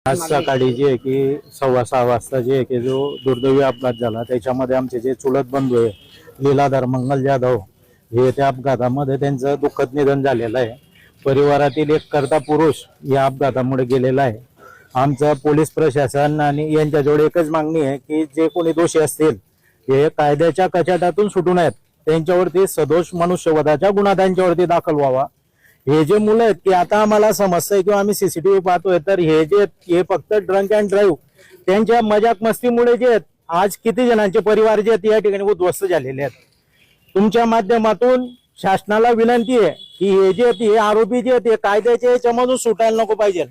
आज सकाळी जे आहे की 6:15 वाजता जे आहे की जो दुर्दैवी अपघात झाला त्याच्यामध्ये आमचे जे चुलत बंधू आहे लीलाधर मंगल जाधव हे त्या अपघातामध्ये त्यांचं दुःखद निधन झालेलं आहे। परिवारातील एक कर्ता पुरुष या अपघातामुळे गेलेला आहे। आमचं पोलीस प्रशासन आणि यांच्याजवळ एकच मागणी आहे की जे कोणी दोषी असतील हे कायद्याच्या कचाट्यातून सुटू नयेत, त्यांच्यावरती सदोष मनुष्यवधाचा गुन्हा त्यांच्यावरती दाखल व्हावा। हे जे मुलं आहेत की आता आम्हाला समजतंय किंवा आम्ही सीसीटीव्ही पाहतोय तर हे जे हे फक्त ड्रंक अँड ड्राईव्ह त्यांच्या मजाक मस्तीमुळे जे आहेत आज किती जणांचे परिवार जे आहेत या ठिकाणी उद्ध्वस्त झालेले आहेत। तुमच्या माध्यमातून शासनाला विनंती आहे की हे जे हे आरोपी जे आहेत कायद्याच्या याच्यामधून सुटायला नको पाहिजे।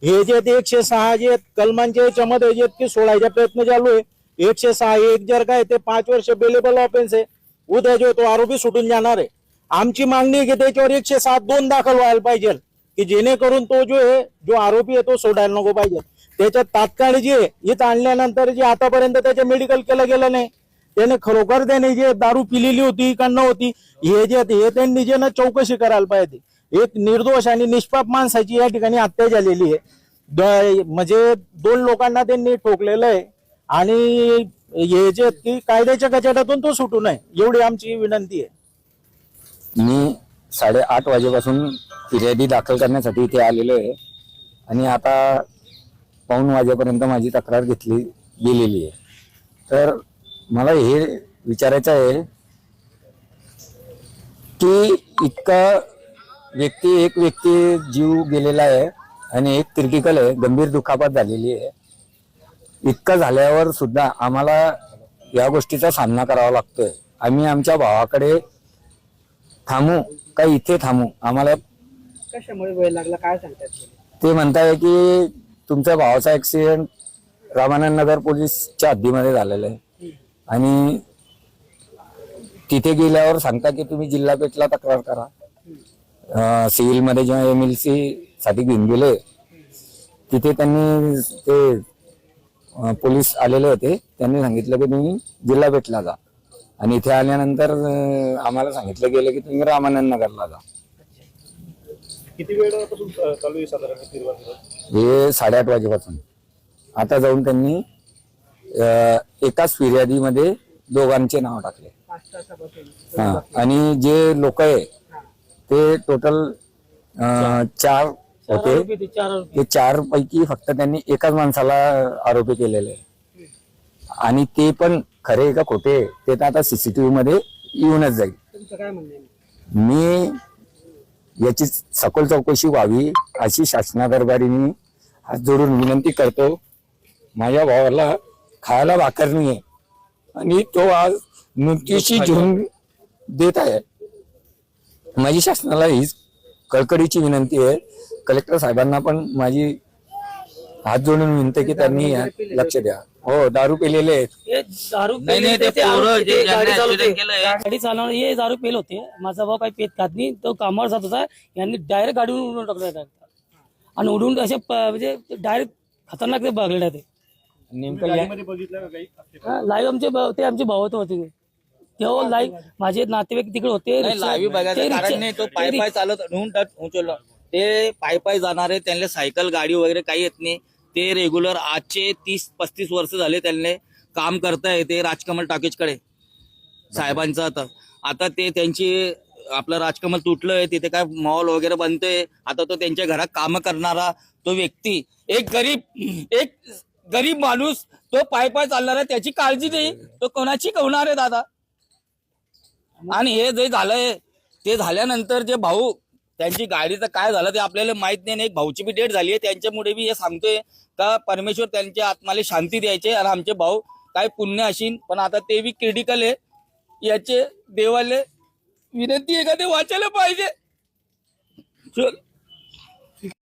हे जे 106 जे कलमांच्या याच्यामध्ये जे की सोडायचा प्रयत्न चालू आहे। 106 एक जर काय ते 5 वर्ष बेलेबल ऑफेन्स आहे। उद्या जो तो आरोपी सुटून जाणार आहे। आमची मागणी आहे की त्याच्यावर 107(2) दाखल व्हायला पाहिजे की जेणेकरून तो जो आहे जो आरोपी आहे तो सोडायला नको पाहिजे। त्याच्यात तात्काळ जे इथं आणल्यानंतर जे आतापर्यंत त्याचे मेडिकल केलं गेलं नाही, त्याने खरोखर त्याने जे दारू पिलेली होती का नव्हती हे जे हे त्यांनी जे ना चौकशी करायला पाहिजे। एक निर्दोष आणि निष्पाप माणसाची या ठिकाणी हत्या झालेली आहे। म्हणजे 2 लोकांना त्यांनी ठोकलेलं आहे आणि हे जे की कायद्याच्या कचाट्यातून तो सुटू नये एवढी आमची विनंती आहे। मी 8:30 वाजेपासून फिर्यादी दाखल करण्यासाठी इथे आलेलो आहे आणि आता 5 वाजेपर्यंत माझी तक्रार घेतली गेलेली आहे। तर मला हे विचारायचं आहे की एक व्यक्ती जीव गेलेला आहे आणि एक क्रिटिकल आहे, गंभीर दुखापत झालेली आहे। इतकं झाल्यावर सुद्धा आम्हाला या गोष्टीचा सामना करावा लागतोय। आम्ही आमच्या भावाकडे थांबू का इथे थांबू, आम्हाला कशामुळे वेळ लागला काय सांगतात ते म्हणताय की तुमच्या भावाचा ऍक्सिडेंट रामानंद नगर पोलीसच्या हद्दीमध्ये झालेला आहे आणि तिथे गेल्यावर सांगता की तुम्ही जिल्हा पेठला तक्रार करा। सिव्हिल मध्ये जेव्हा MLC साठी घेऊन गेले तिथे त्यांनी ते पोलीस आलेले होते, त्यांनी सांगितलं की तुम्ही जिल्हा पेठला जा आणि इथे आल्यानंतर आम्हाला सांगितलं गेलं की तुम्ही रामानंद नगरला जा। किती वेळापासून चालू आहे साधारण? हे 8:30 वाजेपासून। आता जाऊन त्यांनी एकाच फिर्यादीमध्ये दोघांचे नाव टाकले। 5 तासापासून आणि जे लोक आहे ते टोटल 4 होते। ते 4 पैकी फक्त त्यांनी एकाच माणसाला आरोपी केलेले आहे आणि ते पण खरे का खोटे ते तर आता सीसीटीव्ही मध्ये येऊनच जाईल। तुमचं काय म्हणणं आहे? मी याची सखोल चौकशी व्हावी अशी शासनादरबारी मी हात जोडून विनंती करतो। माझ्या भावाला खायला भाकर नाहीये आणि तो आज मृत्यूशी झुंज देत आहे। माझी शासनाला हीच कळकळीची विनंती आहे। कलेक्टर साहेबांना पण माझी हात जोडून विनंती की त्यांनी लक्ष द्या। हो, दारू पिलेले आहेत। गाडी चालवणार हे दारू पेल होते। माझा भाऊ काही पेत खात नाही, तो कामावर जात होता, यांनी डायरेक्ट गाडीवरून उडून टाकलं आणि उडून असे म्हणजे डायरेक्ट खतरनाक ते बघले ते। नेमकं बघितलं काही लाईव्ह आमचे भाऊ होते तेव्हा लाईव्ह माझे नातेवाईक तिकडे होते। लाईव्ह बघायचं कारण नाही, तो पाय चालत उचललं ते पाय जाणारे, त्यांना सायकल गाडी वगैरे काही येत नाही। ते रेग्युलर आजचे 30-35 वर्ष झाले त्यांना काम करताय ते राजकमल टॉकीजकडे साहेबांचं। आता ते त्यांची आपलं राजकमल तुटलंय, तिथे काय मॉल वगैरे बनतोय। आता तो त्यांच्या घरात काम करणारा तो व्यक्ती एक गरीब माणूस तो पाय चालणारा, त्याची काळजी नाही, तो कोणाची कवणार आहे दादा। आणि हे जे झालंय ते झाल्यानंतर जे भाऊ त्यांची गाडीचं काय झालं ते आपल्याला माहित नाही। एक भाऊची बी डेट झाली आहे, त्यांच्यामुळे बी हे सांगतोय का परमेश्वर त्यांच्या आत्माला शांती द्यायचे आणि आमचे भाऊ काय पुण्य असेल, पण आता ते बी क्रिटिकल आहे। याचे देवाले विनंती आहे का ते वाचायला पाहिजे।